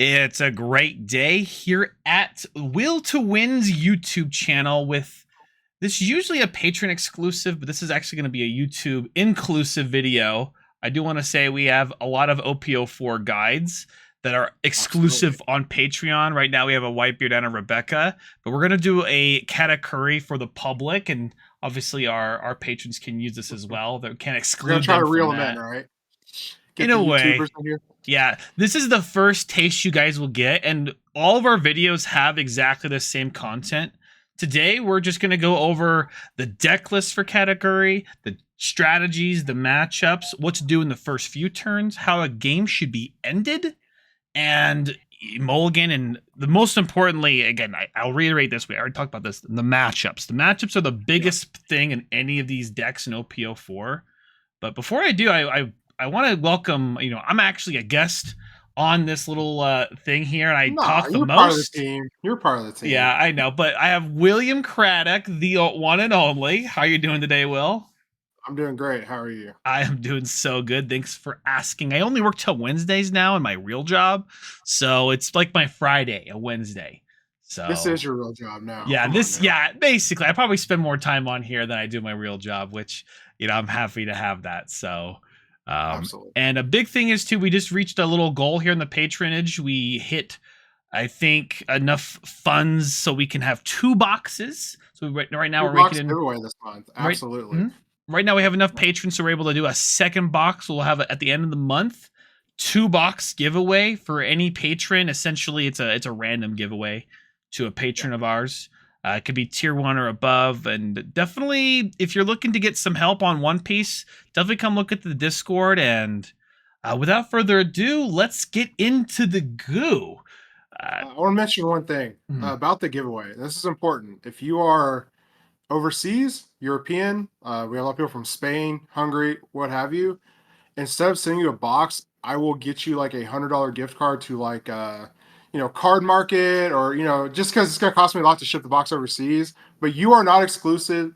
It's a great day here at Will to Win's YouTube channel with this usually a patron exclusive, but this is actually going to be a YouTube inclusive video. I do want to say we have a lot of OP04 guides that are exclusive Absolutely. on Patreon. Right now we have a Whitebeard and a Rebecca, but we're going to do a Katakuri for the public, and obviously our patrons can use this as well. They can't We're gonna exclude try them to from reel them in, that. right? In Get the a YouTubers way, in here. yeah, this is the first taste you guys will get, and all of our videos have exactly the same content. Today, we're just going to go over the deck list for Katakuri, the strategies, the matchups, what to do in the first few turns, how a game should be ended, and Mulligan, and the most importantly, again, I'll reiterate this, we already talked about this, the matchups. The matchups are the biggest thing in any of these decks in OP04. But before I do, I want to welcome, I'm actually a guest on this little thing here, and I Nah, talk the you're part of the most. team. You're part of the team. Yeah, I know, but I have William Craddock, the one and only. How are you doing today, Will? I'm doing great. How are you? I am doing so good. Thanks for asking. I only work till Wednesdays now in my real job, so it's like my Friday, a Wednesday. This So is your real job now. yeah, Come on now. yeah, basically, I probably spend more time on here than I do my real job, which I'm happy to have that. So. Absolutely. And a big thing is too, we just reached a little goal here in the patronage. We hit, I think, enough funds so we can have 2 boxes. So right now we're Box making giveaway this month. right. Absolutely. Right now we have enough patrons, so we're able to do a second box. We'll have it at the end of the month, 2-box giveaway for any patron. Essentially, it's a random giveaway to a patron of ours. It could be tier 1 or above, and definitely if you're looking to get some help on One Piece, definitely come look at the Discord. And without further ado, let's get into the goo. I want to mention one thing about the giveaway. This is important. If you are overseas, European, we have a lot of people from Spain, Hungary, what have you. Instead of sending you a box, I will get you like $100 gift card to like Card Market, or just because it's gonna cost me a lot to ship the box overseas. But you are not excluded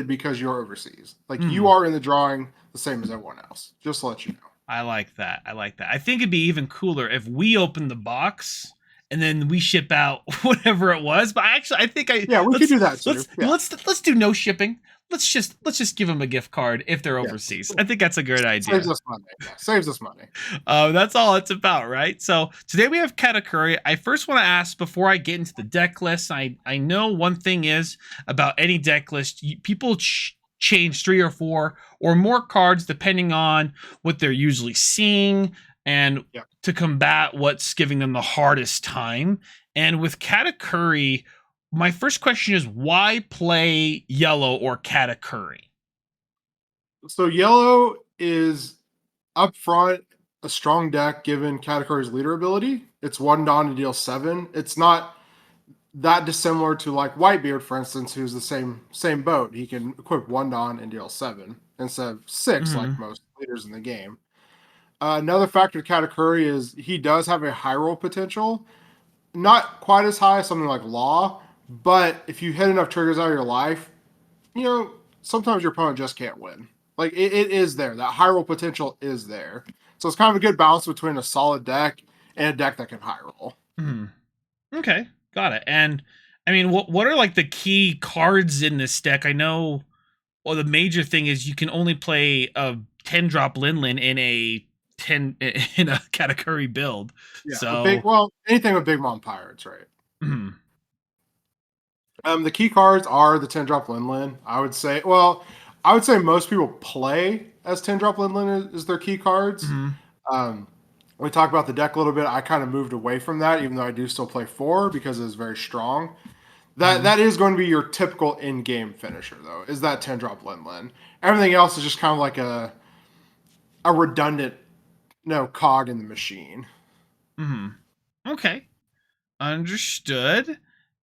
because you're overseas. Like you are in the drawing the same as everyone else. Just to let you know. I like that. I think it'd be even cooler if we open the box and then we ship out whatever it was. But I think we could do that too. Let's do no shipping. Let's just give them a gift card if they're overseas. I think that's a great idea. Saves us money. Yeah, saves us money. That's all it's about, right? So today we have Katakuri. I first want to ask, before I get into the deck list, I know one thing is about any deck list, people change 3 or 4 or more cards depending on what they're usually seeing and to combat what's giving them the hardest time. And with Katakuri, my first question is, why play yellow or Katakuri? So yellow is up front a strong deck given Katakuri's leader ability. It's 1 Dawn to deal 7. It's not that dissimilar to like Whitebeard, for instance, who's the same boat. He can equip 1 Dawn and deal 7 instead of 6 like most leaders in the game. Another factor to Katakuri is he does have a high roll potential. Not quite as high as something like Law, but if you hit enough triggers out of your life, sometimes your opponent just can't win. Like it is there. That high roll potential is there. So it's kind of a good balance between a solid deck and a deck that can high roll. Okay, got it. And I mean, what are like the key cards in this deck? I know, well, the major thing is you can only play a 10-drop Linlin in a Katakuri build. Yeah. So Anything with Big Mom Pirates, right? The key cards are the 10-drop Linlin. I would say most people play as 10-drop Linlin is their key cards. We talked about the deck a little bit. I kind of moved away from that, even though I do still play 4 because it's very strong. That is going to be your typical in-game finisher, though, is that 10-drop Linlin. Everything else is just kind of like a redundant cog in the machine. Okay. Understood.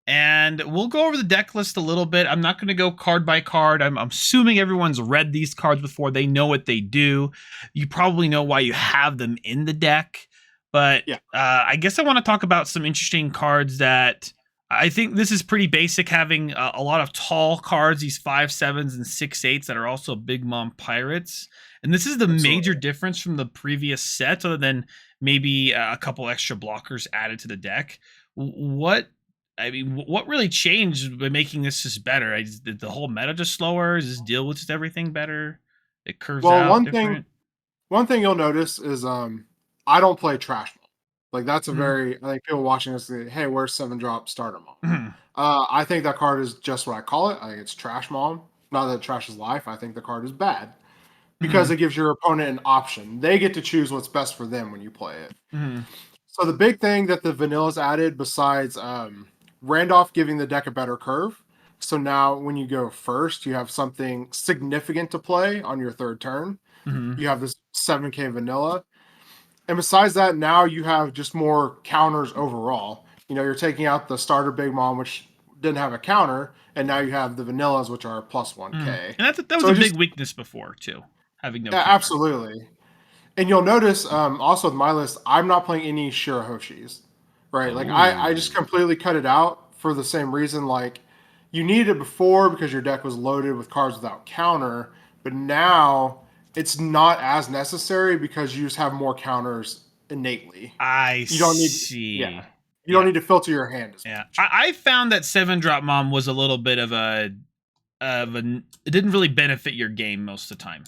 And we'll go over the deck list a little bit. I'm not going to go card by card. I'm assuming everyone's read these cards before. They know what they do. You probably know why you have them in the deck. But I guess I want to talk about some interesting cards that I think this is pretty basic, having a lot of tall cards, these 5/7s and 6/8s that are also Big Mom Pirates. And this is the major Absolutely. difference from the previous set, other than maybe a couple extra blockers added to the deck. What what really changed by making this just better? Did the whole meta just slower? Does this deal with just everything better? It curves Well, out different. one thing you'll notice is I don't play trash mode. Like that's a Mhm. very, I think people watching this say, hey, where's 7-drop starter mom? Mhm. I think that card is just what I call it. I think it's trash mom. Not that trash is life. I think the card is bad because Mhm. it gives your opponent an option. They get to choose what's best for them when you play it. Mhm. So the big thing that the vanillas added, besides Randolph giving the deck a better curve. So now when you go first, you have something significant to play on your third turn. Mhm. You have this 7K vanilla. And besides that, now you have just more counters overall. You know, you're taking out the starter Big Mom, which didn't have a counter, and now you have the vanillas, which are plus Mhm. 1K. And that was So a it big just, weakness before too, having no yeah, counter. absolutely. And you'll notice also with my list, I'm not playing any Shirahoshis, right? Like I just Oh. completely cut it out for the same reason. Like you needed it before because your deck was loaded with cards without counter, but now it's not as necessary because you just have more counters innately. I You don't need, yeah, see. you don't Yeah. need to filter your hand as Yeah. much. I found that 7-drop mom was a little bit of a it didn't really benefit your game most of the time.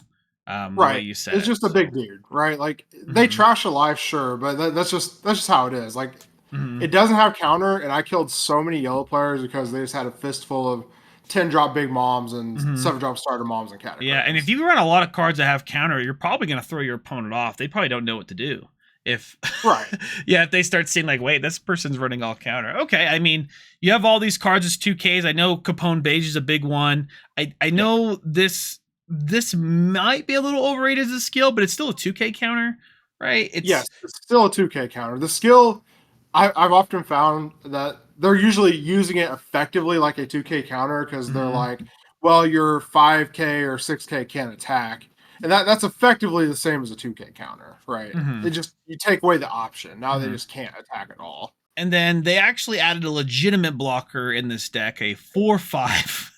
The way Right. you said It's it. just a big So dude, right? Like they mhm. trash alive, sure, but that's just how it is. Like Mhm. it doesn't have counter, and I killed so many yellow players because they just had a fistful of 10-drop big moms and Mhm. 7-drop starter moms and Yeah, and if categories. you run a lot of cards that have counter, you're probably going to throw your opponent off. They probably don't know what to do. If Right. yeah, if they start seeing like, wait, this person's running all counter. Okay, I mean, you have all these cards as 2Ks. I know Capone Beige is a big one. I Yeah. know this might be a little overrated as a skill, but it's still a 2K counter, right? Yes, It's it's still a 2K counter. The skill, I've often found that they're usually using it effectively like a 2K counter because they're mhm, like, well, your 5K or 6K can't attack. And that's effectively the same as a 2K counter, right? It mhm, just, you take away the option. Now they mhm. just can't attack at all. And then they actually added a legitimate blocker in this deck, a 4/5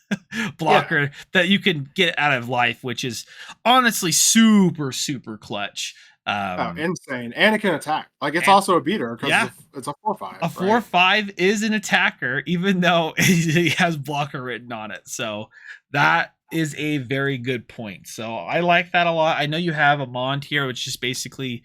Yeah. blocker that you can get out of life, which is honestly super, super clutch. Oh, Um, insane. And it can attack. Like it's and also a beater because yeah, it's a 4/5, a right? 4/5 is an attacker, even though he has blocker written on it. So that is a very good point. So I like that a lot. I know you have a Mond here, which is basically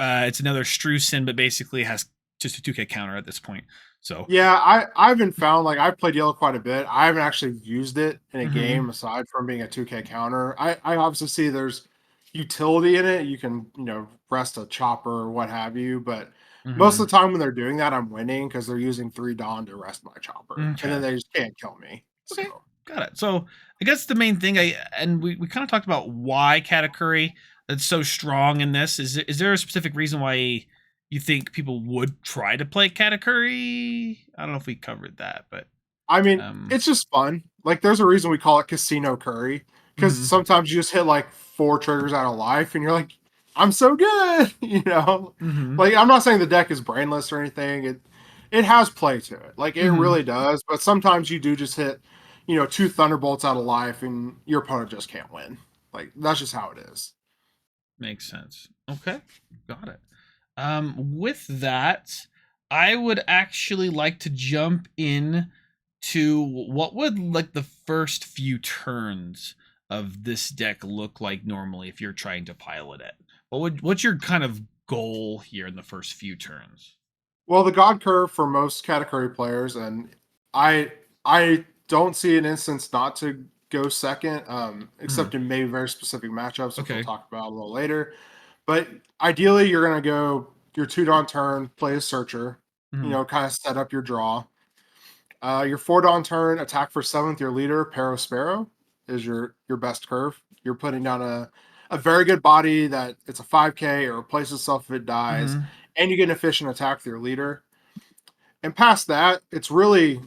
it's another Strucin, but basically has just a 2K counter at this point. So Yeah, I haven't found like I've played yellow quite a bit. I haven't actually used it in a mhm, game aside from being a 2K counter. I obviously see there's utility in it. You can, you know, rest a chopper or what have you, but most of mhm. the time when they're doing that, I'm winning because they're using 3 Dawn to rest my chopper. And then Okay. they just can't kill me. Okay. So Got it. So I guess the main thing we kind of talked about why Katakuri is so strong in this. Is there a specific reason why you think people would try to play Katakuri? I don't know if we covered that, but I mean, um it's just fun. Like there's a reason we call it Casino Curry. Because mhm, sometimes you just hit like 4 triggers out of life and you're like, I'm so good, you know? mhm, Like I'm not saying the deck is brainless or anything. It has play to it. Like it mhm. really does. But sometimes you do just hit, you know, 2 thunderbolts out of life and your opponent just can't win. Like that's just how it is. Makes sense. Okay. Got it. With that, I would actually like to jump in to what would like the first few turns of this deck look like normally if you're trying to pilot it. What's your kind of goal here in the first few turns? Well, the God curve for most category players, and I don't see an instance not to go second, Mhm. except in maybe very specific matchups, which we'll Okay. talk about a little later. But ideally, you're going to go your 2 Dawn turn, play a searcher, you Mhm. know, kind of set up your draw. Your 4 Dawn turn, attack for seventh. Your leader, Pero Sparrow, is your best curve. You're putting down a very good body that it's a 5K or replaces itself if it dies, Mhm. and you get an efficient attack with your leader. And past that, it's really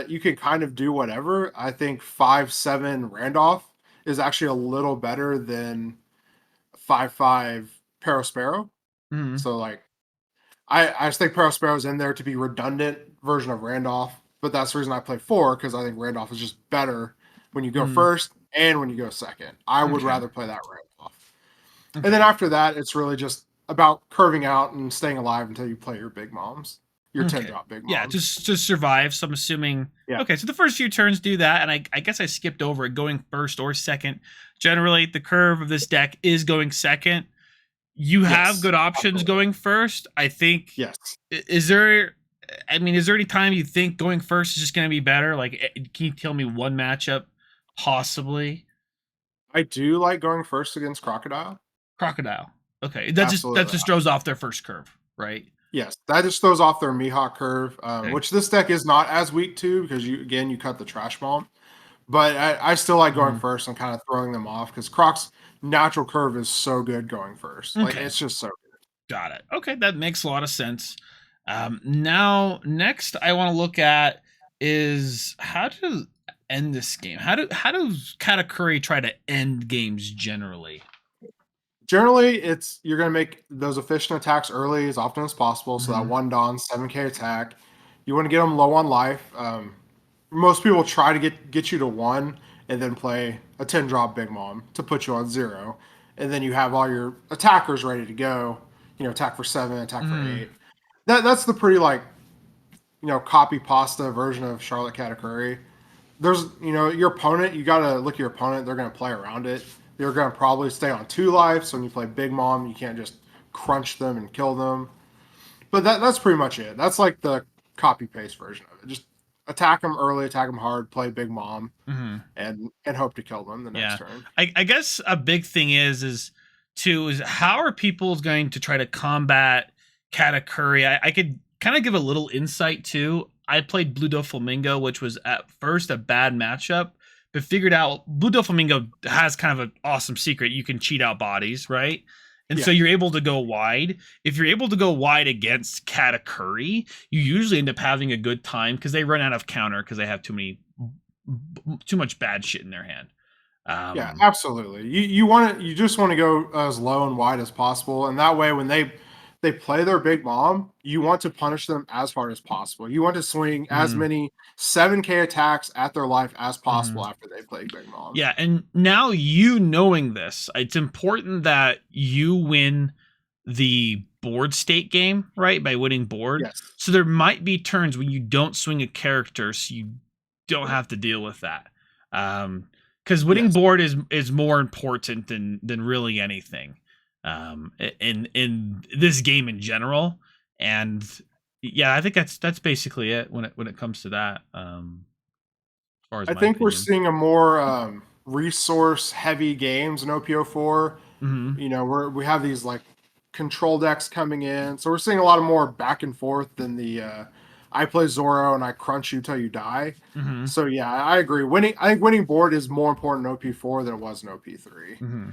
you can kind of do whatever. I think 5/7 Randolph is actually a little better than 5/5 Parasparrow. Mhm. So like I just think Parasparrow's in there to be redundant version of Randolph, but that's the reason I play 4 because I think Randolph is just better when you go Mhm. first and when you go second. I would Okay. rather play that Randolph. And then after that, it's really just about curving out and staying alive until you play your big moms, your 10 Okay. drop big Yeah, moms. just to survive. So I'm assuming. Yeah. Okay, so the first few turns do that, and I guess I skipped over it going first or second. Generally, the curve of this deck is going second. You have Yes. good options Absolutely. going first. I think. Yes. Is there? I mean, is there any time you think going first is just going to be better? Like, can you tell me one matchup, possibly? I do like going first against Crocodile. Crocodile. Okay, that Absolutely. just throws off their first curve, right? Yes, that just throws off their Mihawk curve, Okay. which this deck is not as weak to because you cut the trash bomb. But I still like going Mhm. first and kind of throwing them off because Croc's natural curve is so good going first. Like Okay. it's just so good. Got it. Okay, that makes a lot of sense. Now, next, I want to look at is how to end this game. How does Katakuri try to end games generally? Generally, it's you're gonna make those efficient attacks early as often as possible. So that Mm-hmm. one Dawn 7K attack, you want to get them low on life. Most people try to get you to one and then play a 10 drop Big Mom to put you on zero, and then you have all your attackers ready to go. You know, attack for 7, attack for Mm-hmm. 8. That's the pretty like copy pasta version of Charlotte Katakuri. There's your opponent. You gotta look at your opponent. They're gonna play around it. They're gonna probably stay on 2 life. So when you play Big Mom, you can't just crunch them and kill them. But that's pretty much it. That's like the copy paste version of it. Just attack them early, attack them hard, play Big Mom, Mm-hmm. and hope to kill them the next Yeah, turn. I guess a big thing is how are people going to try to combat Katakuri? I could kind of give a little insight too. I played Blue Doflamingo, which was at first a bad matchup, but figured out Blue Doflamingo has kind of an awesome secret. You can cheat out bodies, right? And so Yeah, you're able to go wide. If you're able to go wide against Katakuri, you usually end up having a good time because they run out of counter because they have too much bad shit in their hand. yeah, Um, absolutely. You just want to go as low and wide as possible, and that way when they play their Big Mom, you want to punish them as hard as possible. You want to swing as mhm, many 7K attacks at their life as possible mhm. after they play Big Mom. Yeah, and now you knowing this, it's important that you win the board state game, right? By winning board. Yes. So there might be turns when you don't swing a character, so you don't have to deal with that. Because winning Yes. board is more important than really anything. In this game in general. And yeah, I think that's basically it when it comes to that. As far as I my think we're opinion. seeing a more resource heavy games in OP04. Mm-hmm. We have these like control decks coming in, so we're seeing a lot of more back and forth than the I play Zoro and I crunch you till you die. Mm-hmm. So yeah, I agree. I think winning board is more important in OP4 than it was in OP3. Mm-hmm.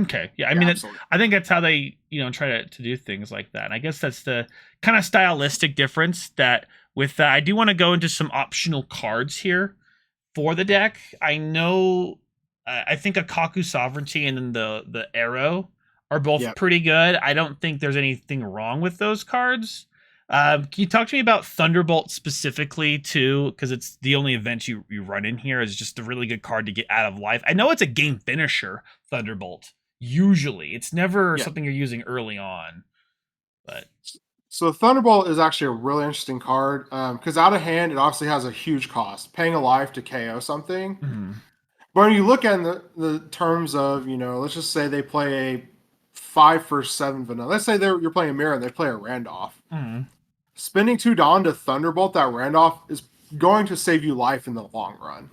Okay. Yeah. I Yeah, mean, absolutely. I think that's how they, try to do things like that. And I guess that's the kind of stylistic difference that with that. I do want to go into some optional cards here for the deck. I know, I think a Kaku Sovereignty and then the Arrow are both Yeah. pretty good. I don't think there's anything wrong with those cards. Can you talk to me about Thunderbolt specifically too? Because it's the only event you run in here is just a really good card to get out of life. I know it's a game finisher, Thunderbolt. Usually, it's never Yeah. something you're using early on. But So Thunderbolt is actually a really interesting card because out of hand, it obviously has a huge cost, paying a life to KO something. mhm, But when you look at the terms of, let's just say they play a 5 for 7 vanilla. Let's say you're playing a mirror and they play a Randolph. mhm, Spending 2 Dawn to Thunderbolt that Randolph is going to save you life in the long run.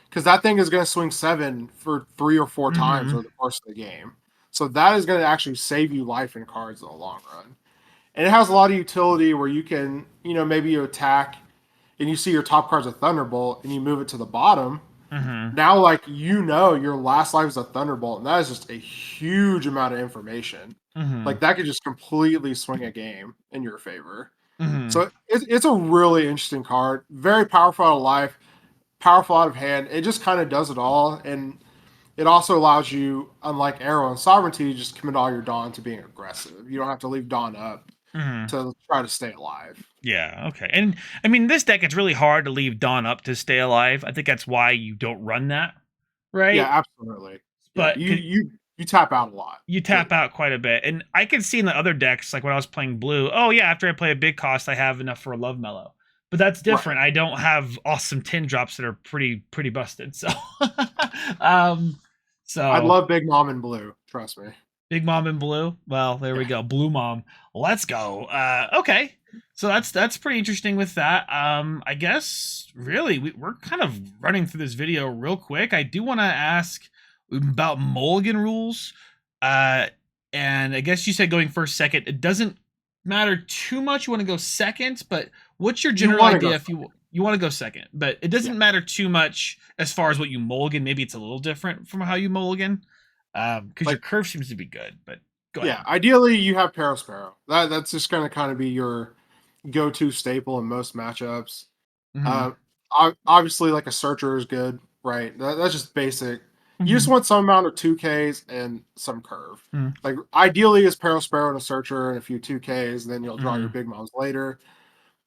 Because that thing is going to swing 7 for 3 or 4 times mhm, over the course of the game. So that is going to actually save you life in cards in the long run. And it has a lot of utility where you can, maybe you attack and you see your top card's a Thunderbolt and you move it to the bottom. mhm, Now, like, your last life is a Thunderbolt, and that is just a huge amount of information. mhm, Like, that could just completely swing a game in your favor. mhm, So it's a really interesting card. Very powerful out of life, powerful out of hand. It just kind of does it all. And it also allows you, unlike Arrow and Sovereignty, to just commit all your Dawn to being aggressive. You don't have to leave Dawn up mhm. to try to stay alive. Yeah, okay. And I mean, this deck, it's really hard to leave Dawn up to stay alive. I think that's why you don't run that, Yeah, right? absolutely. Yeah, But you you tap out a lot. You tap out quite a bit. And I can see in the other decks, like when I was playing blue, oh yeah, after I play a big cost, I have enough for a Love Mellow. But that's different. Right. I don't have awesome 10 drops that are pretty busted. So I love Big Mom in blue, trust me. Big Mom in blue. Well, there we go. Blue Mom. Let's go. Okay. So that's pretty interesting with that. I guess really we're kind of running through this video real quick. I do want to ask about mulligan rules. And I guess you said going first, second. It doesn't matter too much. You want to go second, but what's your general idea if you want to go second? But it doesn't matter too much as far as what you mulligan. Maybe it's a little different from how you mulligan. Because your curve seems to be good, but go ahead. Yeah, ideally you have Sparrow. That's just going to kind of be your go-to staple in most matchups. Obviously, like a Searcher is good, right? That's just basic. You just want some amount of 2Ks and some curve. Like ideally is Sparrow and a Searcher and a few 2Ks, and then you'll draw your big moms later.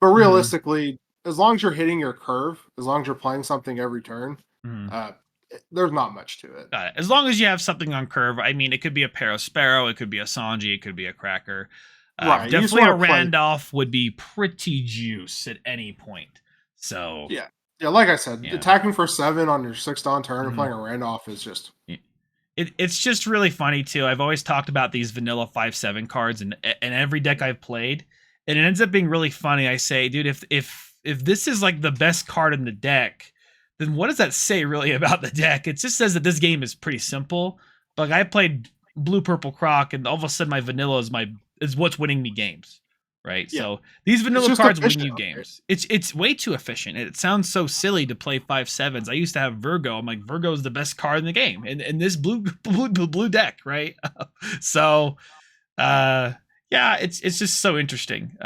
But realistically, as long as you're hitting your curve, as long as you're playing something every turn, there's not much to it. Got it. As long as you have something on curve, I mean, it could be a Sparrow, it could be a Sanji, it could be a Cracker. Right. Definitely a Randolph would be pretty juice at any point. So yeah, like I said, attacking for 7 on your 6th on turn and playing a Randolph is just it's just really funny too. I've always talked about these vanilla 5/7 cards and every deck I've played, and it ends up being really funny. I say, dude, if this is like the best card in the deck, then what does that say really about the deck? It just says that this game is pretty simple. But like I played blue purple Croc, and all of a sudden my vanilla is what's winning me games, right? Yeah. So these vanilla cards win you games. Right? It's way too efficient. It sounds so silly to play 5/7s. I used to have Virgo. I'm like, Virgo is the best card in the game, and this blue deck, right? So yeah, it's just so interesting.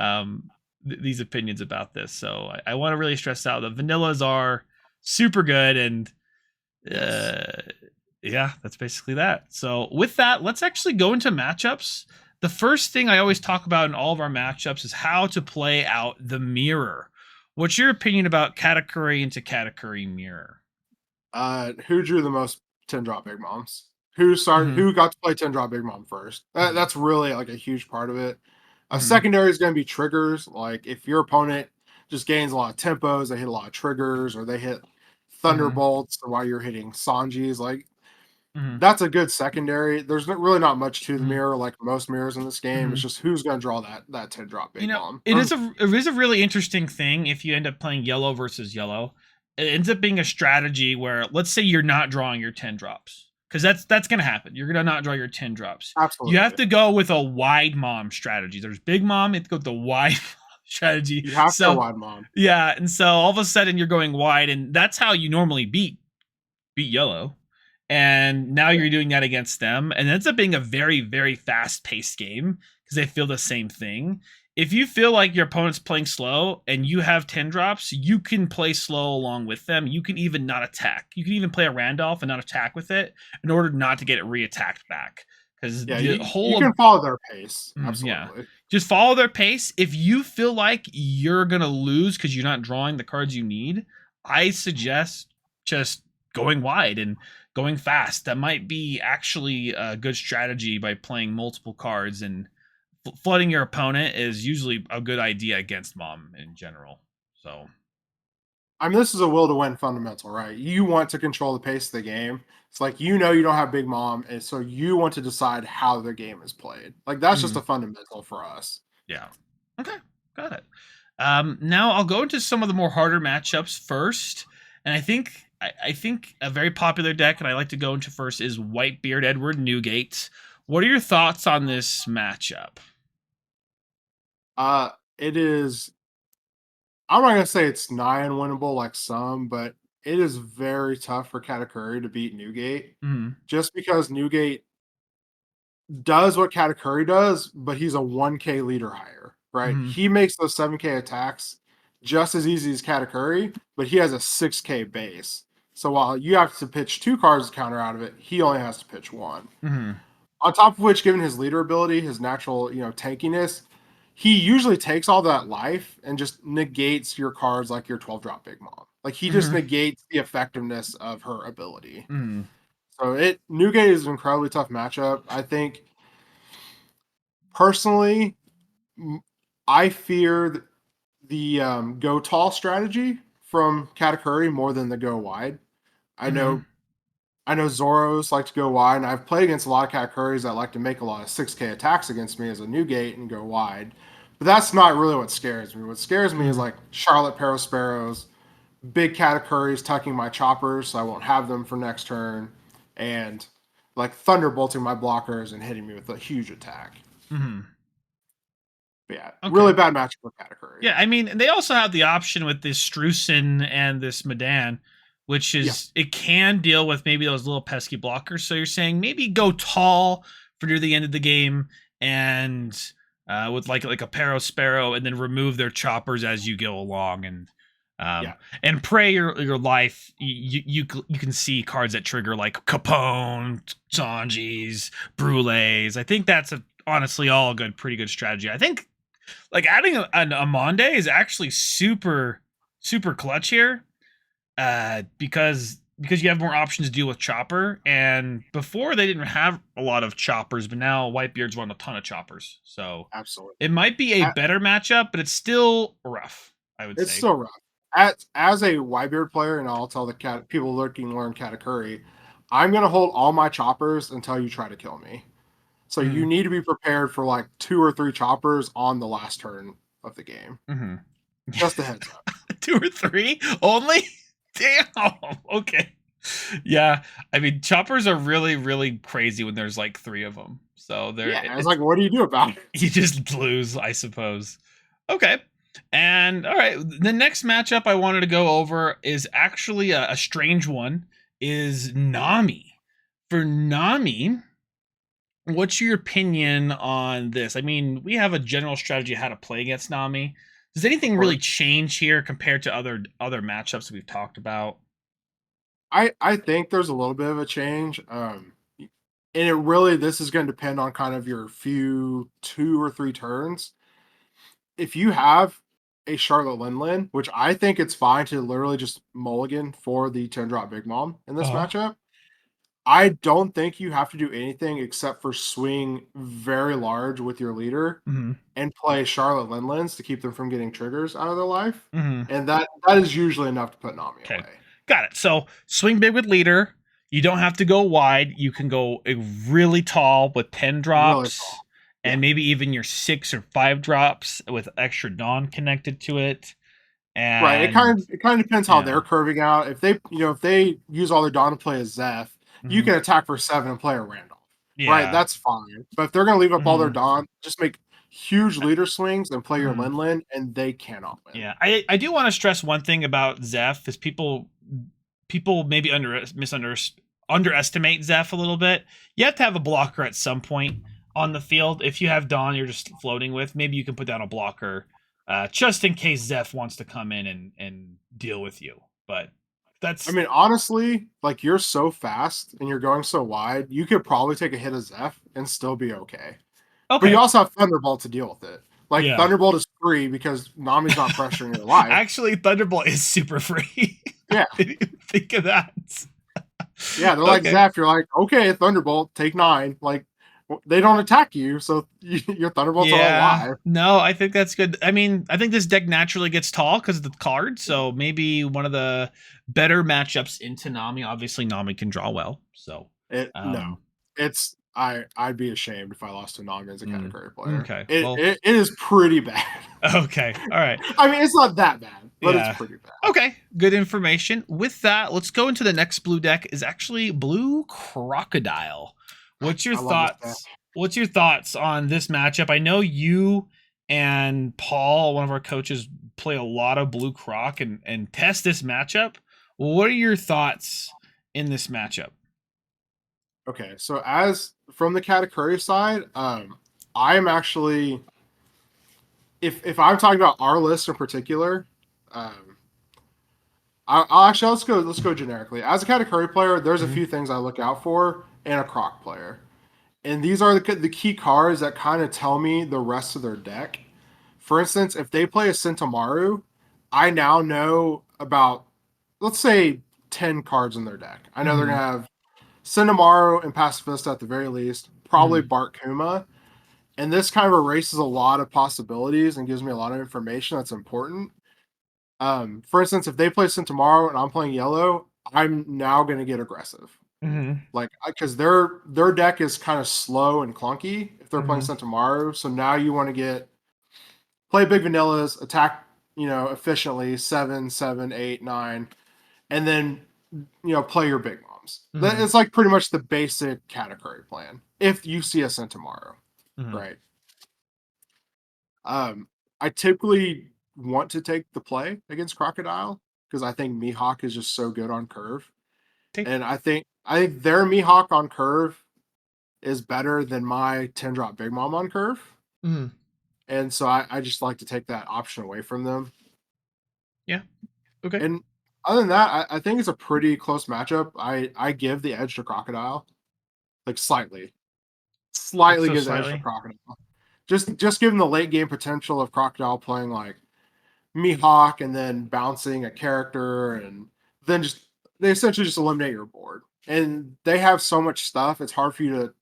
These opinions about this. So I want to really stress out that vanillas are super good, and yeah, that's basically that. So with that, let's actually go into matchups. The first thing I always talk about in all of our matchups is how to play out the mirror. What's your opinion about Katakuri into Katakuri mirror? Who drew the most 10-drop big moms? Who started? Who got to play 10-drop big mom first? That's really like a huge part of it. Secondary is going to be triggers. Like if your opponent just gains a lot of tempos, they hit a lot of triggers, or they hit Thunderbolts while you're hitting Sanjis. Like that's a good secondary. There's really not much to the mirror, like most mirrors in this game. It's just who's going to draw that 10-drop big bomb. It is a really interesting thing if you end up playing yellow versus yellow. It ends up being a strategy where, let's say you're not drawing your 10 drops, because that's going to happen. You're going to not draw your 10 drops. Absolutely. You have to go with a wide mom strategy. There's big mom. You have to go with the wide strategy. You have to go wide mom. Yeah, and so all of a sudden you're going wide, and that's how you normally beat yellow. And now you're doing that against them, and it ends up being a very, very fast-paced game because they feel the same thing. If you feel like your opponent's playing slow and you have 10 drops, you can play slow along with them. You can even not attack. You can even play a Randolph and not attack with it in order not to get it re-attacked back. Because you can follow their pace. Absolutely. Yeah. Just follow their pace. If you feel like you're going to lose because you're not drawing the cards you need, I suggest just going wide and going fast. That might be actually a good strategy by playing multiple cards, and flooding your opponent is usually a good idea against mom in general. So I mean, this is a will to win fundamental, right? You want to control the pace of the game. It's like, you don't have big mom, and so you want to decide how the game is played. Like that's just a fundamental for us. Yeah. Okay. Got it. Now I'll go into some of the more harder matchups first, and I think a very popular deck, and I like to go into first, is Whitebeard Edward Newgate. What are your thoughts on this matchup? It is. I'm not gonna say it's nigh unwinnable like some, but it is very tough for Katakuri to beat Newgate, just because Newgate does what Katakuri does, but he's a 1K leader higher, right? He makes those 7K attacks just as easy as Katakuri, but he has a 6K base. So while you have to pitch 2 cards to counter out of it, he only has to pitch 1. On top of which, given his leader ability, his natural, tankiness, he usually takes all that life and just negates your cards like your 12-drop big mom. Like he just negates the effectiveness of her ability. So Newgate is an incredibly tough matchup. I think personally, I fear the go tall strategy from Katakuri more than the go wide. I Mm-hmm. know I know Zoros like to go wide, and I've played against a lot of Katakuris that like to make a lot of 6K attacks against me as a Newgate and go wide. But that's not really what scares me. What scares me is Mm-hmm. like Charlotte Parasparrows, big Katakuris tucking my choppers so I won't have them for next turn, and like thunderbolting my blockers and hitting me with a huge attack. Mm-hmm. But yeah, Okay. really bad matchup for Katakuri. Yeah, I mean, they also have the option with this Strucin and this Madan, which Yeah, is it can deal with maybe those little pesky blockers. So you're saying maybe go tall for near the end of the game and with like a Paro Sparrow, and then remove their choppers as you go along, yeah. and pray your life. You can see cards that trigger like Capone, Sanjis, Brules. I think that's honestly all a pretty good strategy. I think like adding an Amande is actually super clutch here, because you have more options to deal with chopper, and before they didn't have a lot of choppers, but now Whitebeard's run a ton of choppers, so Absolutely. it might be a better matchup, but it's still rough, I would It's say. still rough. As a Whitebeard player, and I'll tell the people looking to learn Katakuri, I'm gonna hold all my choppers until you try to kill me. So you Mm-hmm. need to be prepared for like 2 or 3 choppers on the last turn of the game. Mm-hmm. Just a heads up. 2 or 3 only. Damn. Okay. Yeah, I mean choppers are really crazy when there's like 3 of them. So Yeah, I was like, what do you do about it? you just lose, I suppose. Okay. And all right, the next matchup I wanted to go over is actually a strange one. Is Nami. For Nami, what's your opinion on this? I mean, we have a general strategy of how to play against Nami. Does Of anything really course. change here compared to other matchups that we've talked about? I think there's a little bit of a change. And it really this is going to depend on kind of your few 2 or 3 turns. If you have a Charlotte Lindland, which I think it's fine to literally just mulligan for the 10 drop Big Mom in this Uh-huh. matchup, I don't think you have to do anything except for swing very large with your leader Mm-hmm. and play Charlotte Lindlands to keep them from getting triggers out of their life. Mm-hmm. And that is usually enough to put Nami Okay. away. Got it. So swing big with leader. You don't have to go wide. You can go really tall with 10 Really drops, tall. Yeah. and maybe even your 6 or 5 drops with extra Dawn connected to it. Right. And It kind of depends how they're yeah. curving out. If they use all their Dawn to play a Zeph, you Hmm. can attack for 7 and play a Randolph. Right. Yeah. That's fine. But if they're gonna leave up all their Hmm. Dawn, just make huge leader swings and play your Hmm. Lindland, and they cannot win. Yeah. I do want to stress one thing about Zeph is people maybe underestimate Zeph a little bit. You have to have a blocker at some point on the field. If you have Dawn you're just floating with, maybe you can put down a blocker, just in case Zeph wants to come in and deal with you. But I that's mean, honestly, like you're so fast and you're going so wide, you could probably take a hit of Zeph and still be okay. But you okay. also have Thunderbolt to deal with it. Like Yeah. Thunderbolt is free because Nami's not pressuring your life. Actually, Thunderbolt is super free. Yeah. Didn't even think of that. Yeah, they're like Okay. Zeph. You're like, okay, Thunderbolt, take 9. Like they don't attack you, so your Thunderbolts are Yeah. alive. No, I think that's good. I mean, I think this deck naturally gets tall because of the card. So maybe one of the better matchups into Nami. Obviously, Nami can draw well. So, No, um, I'd be ashamed if I lost to Nami as a mm, category player. okay. It, Well, it it is pretty bad. okay. All right. I mean, it's not that bad, but it's Yeah. pretty bad. Okay. Good information. With that, let's go into the next blue deck. Is actually Blue Crocodile. What's your I love this deck. thoughts? What's your thoughts on this matchup? I know you and Paul, one of our coaches, play a lot of Blue Croc and test this matchup. What are your thoughts in this matchup? Okay, so as from the Katakuri side, I am actually if I'm talking about our list in particular, um, I'll actually let's go generically. As a Katakuri player, there's a Mhm. few things I look out for in a Croc player, and these are the key cards that kind of tell me the rest of their deck. For instance, if they play a Sentamaru, I now know about let's say 10 cards in their deck. I know they're gonna Mhm. have Cinnamaro and Pacifista at the very least, probably Mhm. Bart Kuma. And this kind of erases a lot of possibilities and gives me a lot of information that's important. For instance, if they play Cinnamaro and I'm playing yellow, I'm now going to get aggressive. Mhm. Like, because their deck is kind of slow and clunky if they're playing Mhm. Cinnamaro. So now you want to play big vanillas, attack, efficiently 7, 7, 8, 9, and then play your big moms. That Mhm. it's like pretty much the basic category plan. If you see us in tomorrow, Mhm. right? I typically want to take the play against Crocodile because I think Mihawk is just so good on curve, Okay. and I think their Mihawk on curve is better than my 10-drop Big Mom on curve, Mhm. and so I just like to take that option away from them. Yeah. Okay. And other than that, I think it's a pretty close matchup. I give the edge to Crocodile, like slightly So give the edge to slightly. Crocodile. Just given the late game potential of Crocodile playing like Mihawk and then bouncing a character, and then they essentially just eliminate your board. And they have so much stuff, it's hard for you to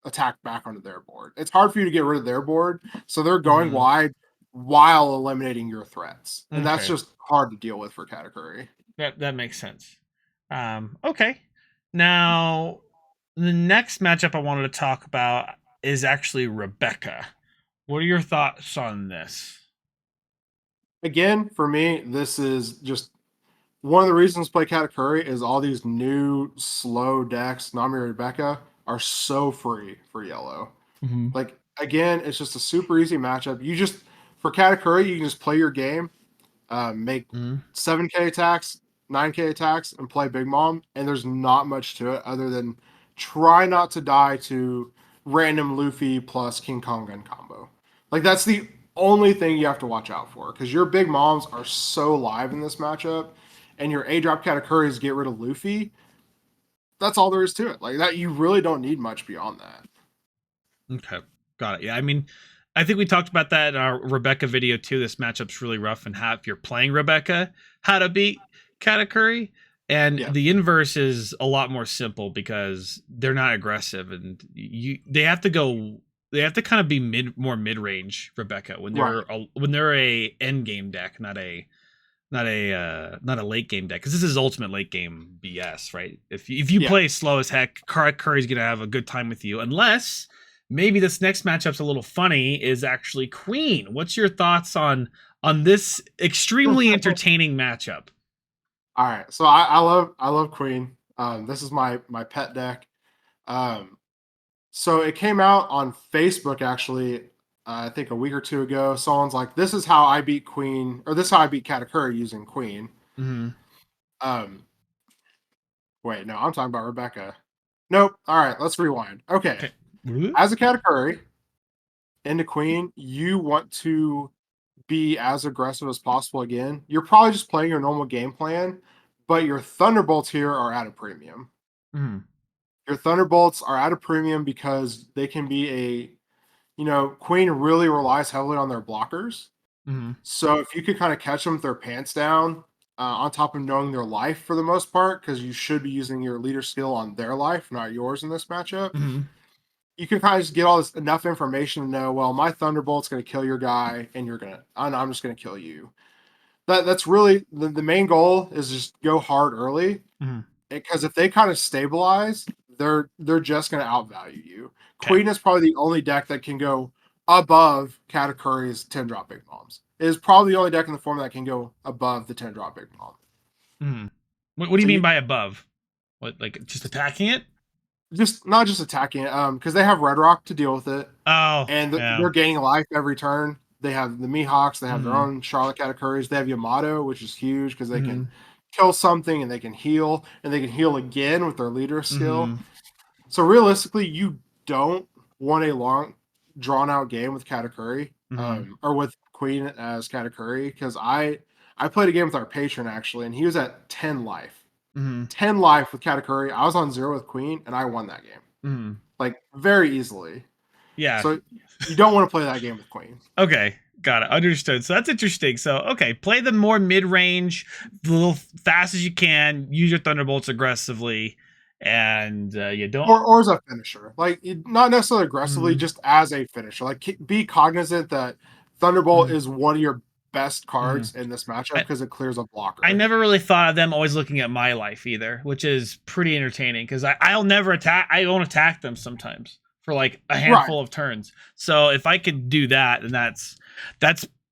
attack back onto their board. It's hard for you to get rid of their board, so they're going Mhm. wide while eliminating your threats. And that's Okay. just hard to deal with for Katakuri. That makes sense. Okay. Now, the next matchup I wanted to talk about is actually Rebecca. What are your thoughts on this? Again, for me, this is just one of the reasons to play Katakuri is all these new slow decks, Nami and Rebecca, are so free for yellow. Mm-hmm. Like again, it's just a super easy matchup. For Katakuri, you can just play your game, make Mm-hmm. 7K attacks, 9K attacks, and play Big Mom. And there's not much to it other than try not to die to random Luffy plus King Kong gun combo. Like that's the only thing you have to watch out for because your Big Moms are so live in this matchup, and your A drop Katakuris get rid of Luffy. That's all there is to it. Like that, you really don't need much beyond that. Okay. Got it. Yeah. I mean, I think we talked about that in our Rebecca video too. This matchup's really rough, and how if you're playing Rebecca, how to beat Katakuri. And Yeah, the inverse is a lot more simple because they're not aggressive, and they have to go. They have to kind of be more mid range Rebecca right. when they're a end game deck, not a late game deck, because this is ultimate late game BS, right? If you Yeah. play slow as heck, Curry's gonna have a good time with you, unless maybe this next matchup's a little funny. Is actually Queen. What's your thoughts on this extremely entertaining matchup? All right, so I love Queen. This is my pet deck. Um, so it came out on Facebook actually. I think a week or two ago. Someone's like, "This is how I beat Queen," or "This is how I beat Katakuri using Queen." Mm-hmm. Um, wait, no, I'm talking about Rebecca. Nope. All right, let's rewind. Okay, Okay. Mm-hmm. as a Katakuri into Queen, you want to be as aggressive as possible again. You're probably just playing your normal game plan, but your Thunderbolts here are at a premium. Your Thunderbolts are at a premium because they can be Queen really relies heavily on their blockers. Mm-hmm. So if you could kind of catch them with their pants down, on top of knowing their life for the most part, because you should be using your leader skill on their life, not yours in this matchup. Mm-hmm. You can kind of just get all this enough information to know, well, my Thunderbolt's going to kill your guy, and I'm just going to kill you. That's really the main goal is just go hard early Mm-hmm. because if they kind of stabilize, they're just going to outvalue you. Okay. Queen is probably the only deck that can go above Katakuri's 10 drop big bombs. It is probably the only deck in the format that can go above the 10 drop big bomb. Mm-hmm. What do you So mean you by above? What, like just attacking it? just not just attacking it, because they have Red Rock to deal with it, Oh, and yeah. they're gaining life every turn. They have the Mihawks, they have their Mm-hmm. own Charlotte Katakuris, they have Yamato, which is huge because they Mm-hmm. can kill something and they can heal, and they can heal again with their leader skill. Mm-hmm. So realistically, you don't want a long, drawn out game with Katakuri, Mm-hmm. or with Queen as Katakuri, because I played a game with our patron actually, and he was at 10 life, Mm-hmm. 10 life with Katakuri. I was on 0 with Queen, and I won that game Mm-hmm. like very easily. Yeah. So you don't want to play that game with Queen. Okay. Got it. Understood. So that's interesting. So, okay, play the more mid range, the little fast as you can, use your Thunderbolts aggressively, and you don't. Or as a finisher, like not necessarily aggressively, Mm, just as a finisher. Like be cognizant that Thunderbolt mm, is one of your best mm. cards in this matchup I, because it clears a I blocker. never really thought of them always looking at my life either, which is pretty entertaining because I'll never attack. I won't attack them sometimes for like a Right. handful of turns. So if I could do that, then that's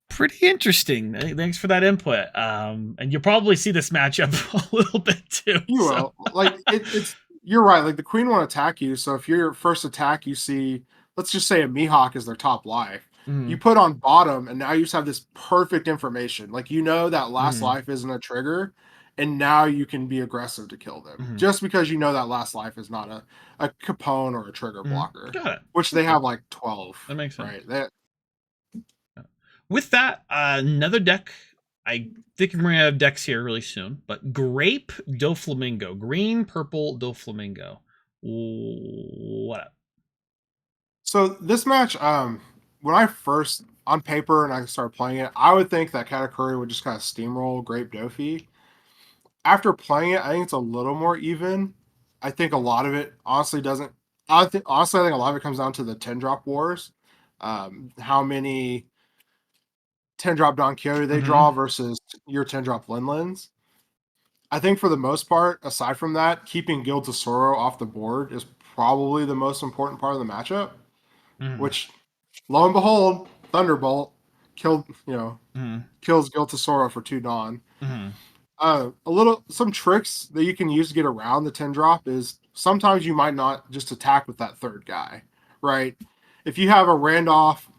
pretty interesting. Thanks for that input. And you'll probably see this matchup a little bit too. You So. will. Like it's you're right. Like the queen won't attack you. So if your first attack you see, let's just say a Mihawk is their top life. You Mm, put on bottom, and now you just have this perfect information. Like you know that last mm, life isn't a trigger, and now you can be aggressive to kill them. mm, Just because you know that last life is not a Capone or a trigger blocker, got it. which they Okay, have like 12, that makes sense. right? They, With that, another deck. I think we're gonna have decks here really soon. But Grape Doflamingo, green purple Doflamingo. What up? so this match, when I first on paper and I started playing it, I would think that Katakuri would just kind of steamroll Grape Dofi. After playing it, I think it's a little more even. I think a lot of it honestly doesn't. I think a lot of it comes down to the 10 drop wars. How many 10 drop Don Quixote they Mm-hmm. draw versus your 10 drop Linlins. I think for the most part, aside from that, keeping Guilds of Sorrow off the board is probably the most important part of the matchup. Mm-hmm. Which, lo and behold, Thunderbolt killed Mm-hmm. kills Guild of Sorrow for 2 Dawn. Mm-hmm. Some tricks that you can use to get around the 10 drop is sometimes you might not just attack with that third guy, right? If you have a Randolph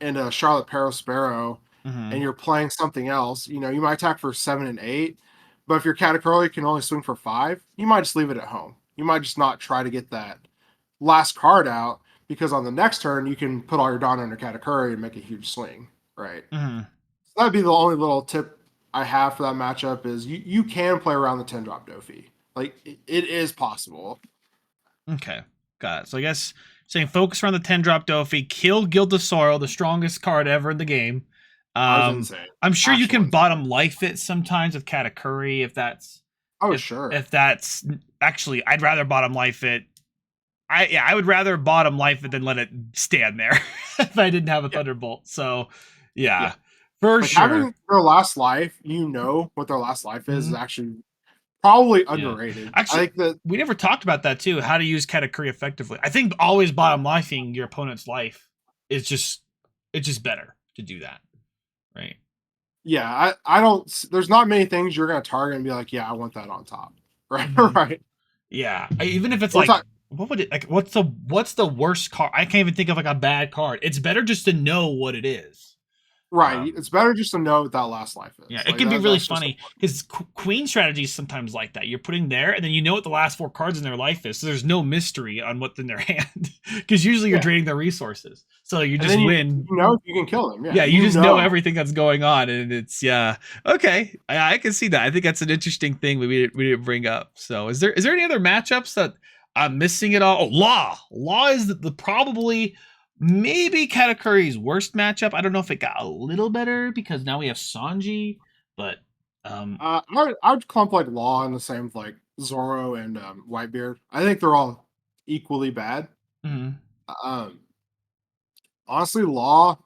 and a Charlotte Perro Sparrow Mm-hmm. and you're playing something else, you might attack for 7 and 8, but if your Katakuri can only swing for 5, you might just leave it at home. You might just not try to get that last card out because on the next turn you can put all your Dawn under Katakuri and make a huge swing, right? Mm-hmm. So that'd be the only little tip I have for that matchup is you can play around the 10 drop Dofi. Like it is possible. Okay, got it. So I guess saying focus around the 10 drop Dofi, kill Guild of Sorrow, the strongest card ever in the game. I was insane. I'm sure you Actual can insane. bottom life it sometimes with Katakuri if that's Oh if sure. if that's actually I'd rather bottom life it. I would rather bottom life it than let it stand there if I didn't have a Yeah. Thunderbolt. So Yeah. yeah, for Like sure. having their last life, what their last life is Mhm. actually probably Yeah. underrated. I Actually, think that we never talked about that too. How to use Katakuri effectively. I think always bottom lifing your opponent's life is just it's just better to do that, right? yeah, I don't there's not many things you're gonna target and be like, yeah, I want that on top. Right, Mhm. right. Yeah, even if it's We're like talking what would it like? What's the worst card? I can't even think of like a bad card. It's better just to know what it is. right. It's better just to know what that last life Yeah, is. it Like can be really that's just funny because queen strategy is sometimes like that. You're putting there, and then you know what the last 4 cards in their life is, so there's no mystery on what's in their hand. Because usually you're yeah. draining their resources, so you And just then win. you know if you can kill them. Yeah, Yeah, you you just know know. everything that's going on, and it's yeah. Okay, I can see that. I think that's an interesting thing we didn't bring up. So is there any other matchups that I'm missing at all? Oh, Law is the probably maybe Katakuri's worst matchup. I don't know if it got a little better because now we have Sanji, but I would clump like Law in the same with, like Zoro and Whitebeard. I think they're all equally bad. mhm, Um, honestly, Law.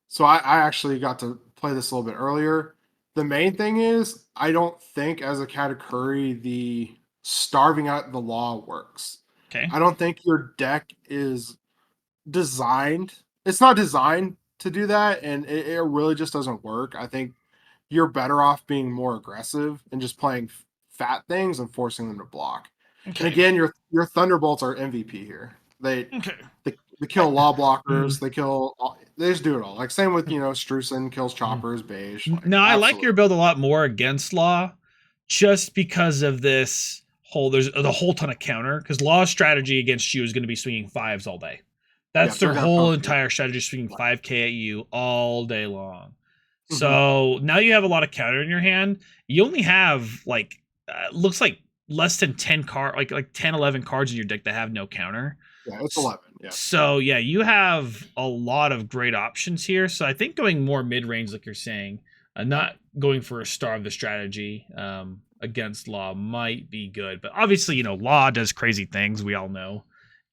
So I actually got to play this a little bit earlier. The main thing is I don't think as a Katakuri the starving out the Law works. okay, I don't think your deck is designed. It's not designed to do that, and it really just doesn't work. I think you're better off being more aggressive and just playing fat things and forcing them to block. And okay, again, your Thunderbolts are MVP here. okay. They kill law blockers. Mhm. They just do it all. Like same with Strusen kills Mhm. choppers, beige. Like No, I like your absolutely. build a lot more against Law, just because of this whole. There's a whole ton of counter because Law's strategy against you is going to be swinging fives all day. Yeah, That's their they're gonna whole poke you. entire strategy, swinging Right. 5K at you all day long. Mm-hmm. So now you have a lot of counter in your hand. You only have like looks like less than 10 card like 10 11 cards in your deck that have no counter. Yeah, it's 11. Yeah. So yeah, you have a lot of great options here. So I think going more mid range, like you're saying, not going for a star of the strategy, against Law might be good. But obviously, you know, Law does crazy things, we all know,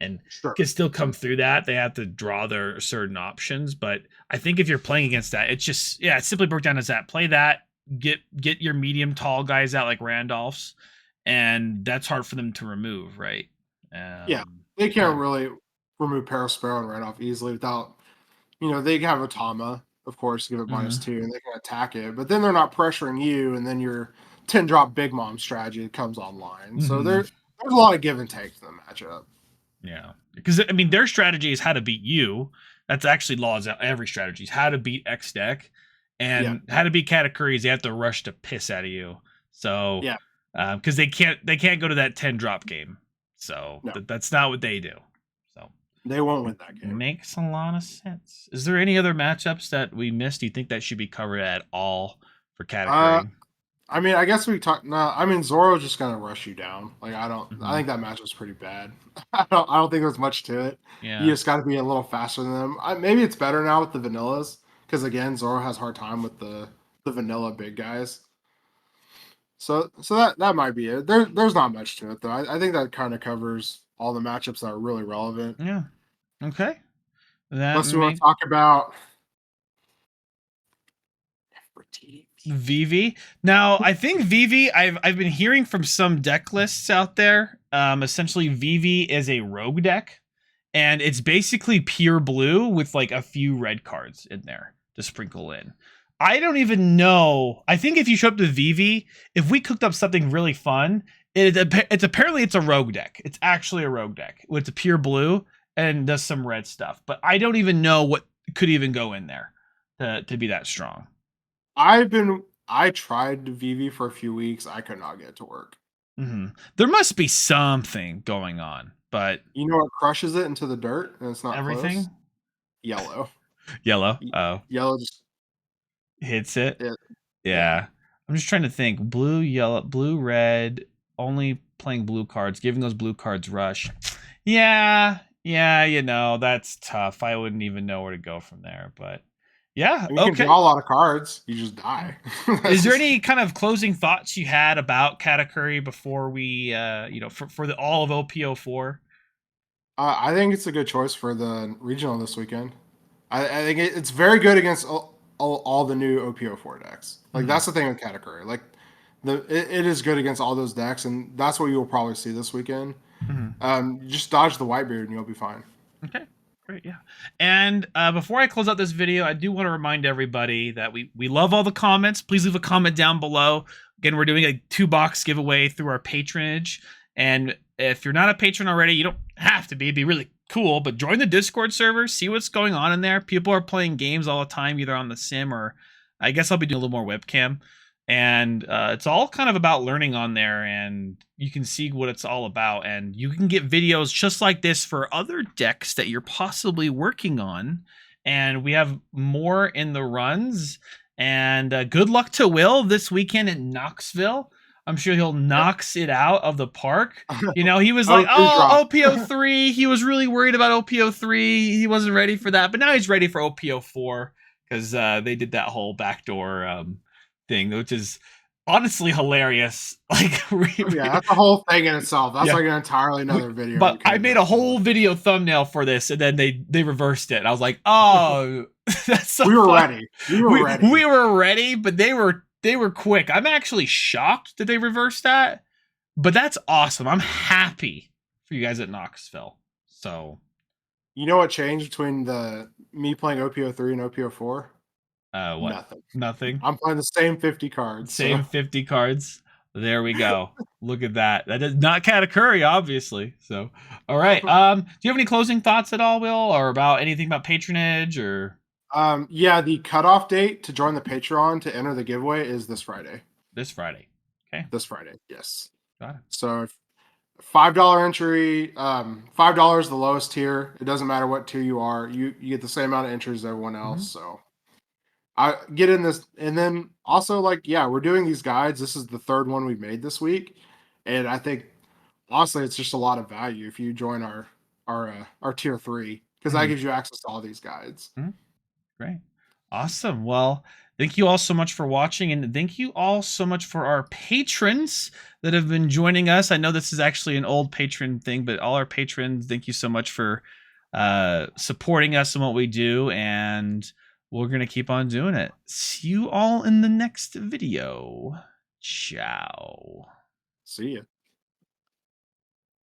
and Sure. can still come through that. They have to draw their certain options. But I think if you're playing against that, it's just, yeah, it simply broke down as that. Play that, get your medium tall guys out like Randolph's, and that's hard for them to remove, right? Yeah, they can't really remove Parasparrow and Randolph easily without, you know, they have Otama, of course, give it Mhm. -2, and they can attack it, but then they're not pressuring you, and then your 10 drop Big Mom strategy comes online. So Mhm. there's a lot of give and take to the matchup. Yeah, because I mean, their strategy is how to beat you. That's actually Law's every strategy is how to beat X deck, Yeah, and how to beat Katakuri is they have to rush to piss out of you. So, yeah, because they can't go to that 10 drop game. So no, that's not what they do. So they won't win that game. makes a lot of sense. Is there any other matchups that we missed? Do you think that should be covered at all for Uh, Katakuri? I mean, I guess we talked. No, I mean Zoro's just gonna rush you down. Like I don't. I Mhm. think that match was pretty bad. I don't think there's much to it. You Yeah. just got to be a little faster than them. Maybe it's better now with the vanillas because again, Zoro has a hard time with the vanilla big guys. So that might be it. There's not much to it though. I think that kind of covers all the matchups that are really relevant. Yeah. Okay. That Unless we want to makes talk about VIVI. Now, I think VIVI, I've been hearing from some deck lists out there. Essentially, VIVI is a rogue deck, and it's basically pure blue with like a few red cards in there to sprinkle in. I don't even know. I think if you show up to VIVI, if we cooked up something really fun, it's apparently it's a rogue deck. It's actually a rogue deck. It's a pure blue and does some red stuff. But I don't even know what could even go in there to be that strong. I tried Vivi for a few weeks. I could not get it to work. There must be something going on, but You know what crushes it into the dirt and it's not close? everything Yellow. yellow. Y- Oh, Yellow just hits it. it, yeah. Yeah. I'm just trying to think. Blue, yellow, blue, red. Only playing blue cards, giving those blue cards rush. Yeah, yeah. You know that's tough. I wouldn't even know where to go from there. But yeah, And you can okay. draw a lot of cards. You just die. Is That's there just any kind of closing thoughts you had about Katakuri before we, for the all of OP04? I think it's a good choice for the regional this weekend. I think it's very good against all the new OP04 decks. Like Mhm. that's the thing with Katakuri. Like it is good against all those decks, and that's what you will probably see this weekend. Mhm. Just dodge the Whitebeard and you'll be fine. Okay, great, yeah. And before I close out this video, I do want to remind everybody that we love all the comments. Please leave a comment down below. Again, we're doing a 2-box giveaway through our patronage. And if you're not a patron already, you don't have to be. It'd be really cool, but join the Discord server. See what's going on in there. People are playing games all the time, either on the sim or I guess I'll be doing a little more webcam. And it's all kind of about learning on there, and you can see what it's all about, and you can get videos just like this for other decks that you're possibly working on. And we have more in the runs, and good luck to Will this weekend in Knoxville. I'm sure he'll knocks it out of the park. You know, he was like, Free oh, drop. OP03. He was really worried about OP03. He wasn't ready for that, but now he's ready for OP04 because they did that whole backdoor thing, which is honestly hilarious. Like, Yeah, that's a whole thing in itself. That's yeah. like an entirely another video. But I made a whole video thumbnail for this, and then they reversed it. And I was like, oh, that's so We were fun. ready. We were ready. We were ready, but they were quick. I'm actually shocked that they reversed that, but that's awesome. I'm happy for you guys at Knoxville. So, You know what changed between the me playing OP03 and OP04? what? Nothing. Nothing. I'm playing the same 50 cards. Same So 50 cards. There we go. Look at that. That is not Katakuri, obviously. So, all right. Do you have any closing thoughts at all, Will, or about anything about patronage or yeah, the cutoff date to join the Patreon to enter the giveaway is this Friday. this Friday? Okay, This Friday, yes. got it. So if $5 entry, $5 the lowest tier. It doesn't matter what tier you are. You get the same amount of entries as everyone else. So I get in this, and then also like yeah, we're doing these guides. This is the third one we've made this week, and I think honestly it's just a lot of value if you join our tier 3 because that Mm-hmm. gives you access to all these guides. Mm-hmm. Great, awesome. Well, Thank you all so much for watching, and thank you all so much for our patrons that have been joining us. I know this is actually an old patron thing, but all our patrons, thank you so much for supporting us in what we do, and we're going to keep on doing it. See you all in the next video. Ciao. See ya.